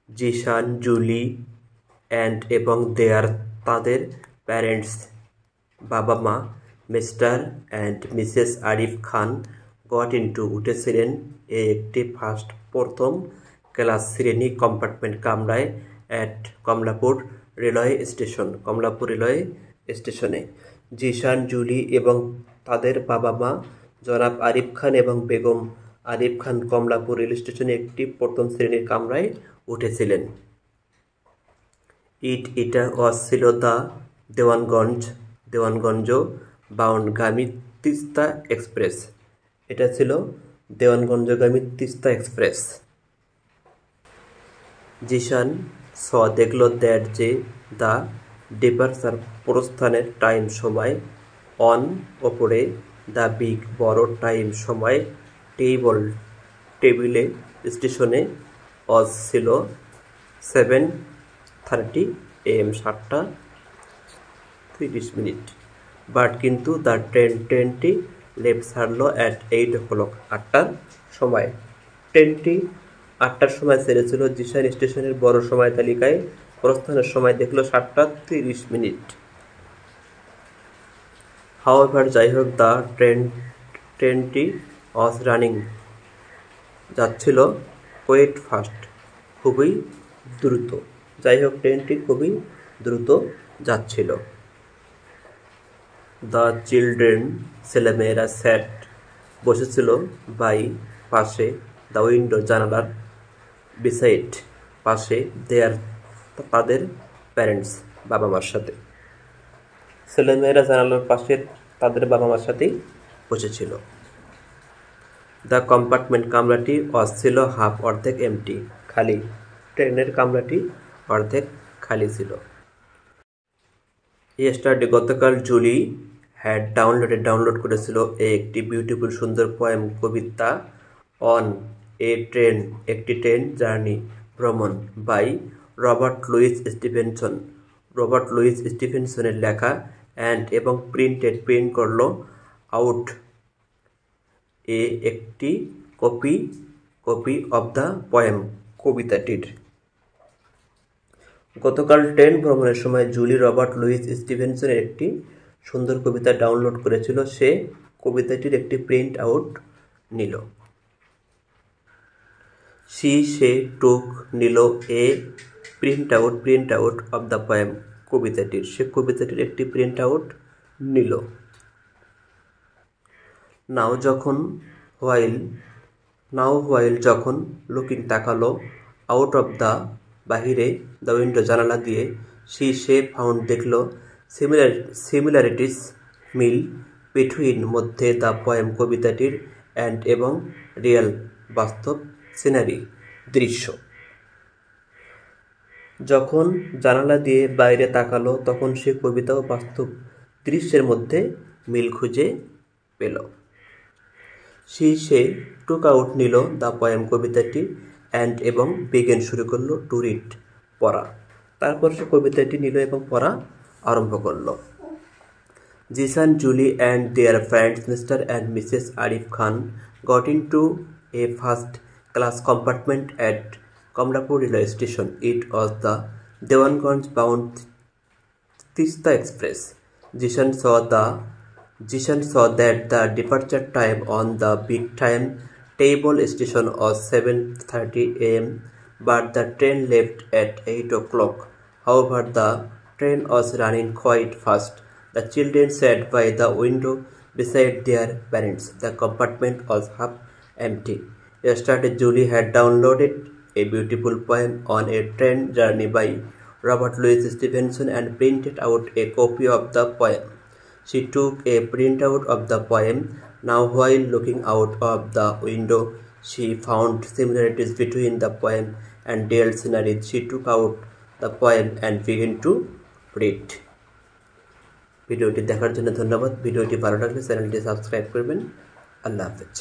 Zeeshan, Julie and এবং দেয়ার তাদের parents বাবা-মা mister and Mrs Arif Khan got into উঠেছিলেন একটি প্রথম ক্লাস শ্রেণী কম্পার্টমেন্ট কামরায় অ্যাট কমলাপুর রেলওয়ে স্টেশনে। জিশান, জুলি এবং তাদের বাবা-মা জনাব আরিফ খান এবং বেগম আরিফ খান কমলাপুর রেল স্টেশনে একটি প্রথম শ্রেণীর কামরায় উঠেছিলেন। এটা ছিল দ্য দেওয়ানগঞ্জ বাউন্ডগামী তিস্তা এক্সপ্রেস। এটা ছিল দেওয়ানগঞ্জগামী তিস্তা এক্সপ্রেস। জিশান দেখল দ্যাট যে দ্য ডিপারচার প্রস্থানের টাইম সময় অন ওপরে দ্য বিগ বড় টাইম সময় টেবিলে স্টেশনে অজ ছিল 7:30 AM 7:30। বাট কিন্তু দ্য ট্রেনটি লেফট ছাড়ল অ্যাট 8 o'clock 8টার সময়। ট্রেনটি 8টার সময় ছেড়েছিল। জিশান স্টেশনের বড় সময় তালিকায় প্রস্থানের সময় দেখল 7:30। হাউএভার যাই হোক, দ্য ট্রেনটি ওয়াজ রানিং যাচ্ছিল কোয়েট ফাস্ট খুবই দ্রুত। যাই হোক, ট্রেনটি খুবই দ্রুত যাচ্ছিল। দ্য চিলড্রেন ছেলেমেয়েরা স্যাট বসেছিল বাই পাশে দ্য উইন্ডো জানালার বিসাইড পাশে দেয়ার তাদের প্যারেন্টস বাবা মার সাথে। ছেলেমেয়েরা জানালার পাশে তাদের বাবা মার সাথেই বসেছিল। দ্য কম্পার্টমেন্ট কামরাটি ছিল হাফ অর্ধেক এমটি খালি। ট্রেনের কামরাটি অর্ধেক খালি ছিল। ইয়েস্টারডে গতকাল জুলি হ্যাড ডাউনলোড করেছিল একটি বিউটিফুল সুন্দর পোয়েম কবিতা অন এ ট্রেন একটি ট্রেন জার্নি ভ্রমণ বাই রবার্ট লুইস স্টিভেনসনের লেখা অ্যান্ড এবং প্রিন্ট করল আউট একটি কপি অব দ্য পোয়েম কবিতাটির। গতকাল ট্রেন ভ্রমণের সময় জুলি রবার্ট লুইস স্টিভেনসনের একটি সুন্দর কবিতা ডাউনলোড করেছিল। সে কবিতাটির একটি প্রিন্ট আউট নিল। সে নিল a print out of the poem কবিতাটির। সে কবিতাটির একটি প্রিন্ট আউট নিল। নাও হোয়াইল যখন লুকিং তাকালো আউট অব দ্য বাহিরে দ্য উইন্ডো জানালা দিয়ে সে ফাউন্ড দেখল সিমিলারিটিস মিল বিটুইন মধ্যে দ্য পোয়েম কবিতাটির অ্যান্ড এবং রিয়েল বাস্তব সিনারি দৃশ্য। যখন জানালা দিয়ে বাইরে তাকালো তখন সে কবিতা ও বাস্তব দৃশ্যের মধ্যে মিল খুঁজে পেল। সে টুক আউট নিল দ্য পোয়েম কবিতাটি অ্যান্ড এবং বিগেন শুরু করলো টু রিড পড়া। তারপর সে কবিতাটি নিল এবং পড়া আরম্ভ করল। Jisan, Julie and their friends Mr and Mrs Arif Khan got into a first class compartment at Kamalapur railway station. It was the Devanganj bound Tista Express. Jishan saw that the departure time on the big time table station was 7:30 AM, but the train left at 8 o'clock. However, the train was running quite fast. The children sat by the window beside their parents. The compartment was half empty. Yesterday, Julie had downloaded a beautiful poem on a train journey by Robert Louis Stevenson and printed out a copy of the poem. She took a printout of the poem. Now, while looking out of the window, she found similarities between the poem and real scenery. She took out the poem and began to read. ভিডিওটি দেখার জন্য ধন্যবাদ। ভিডিওটি ভালো লাগলে চ্যানেলটি subscribe করবেন। আল্লাহ হাফেজ।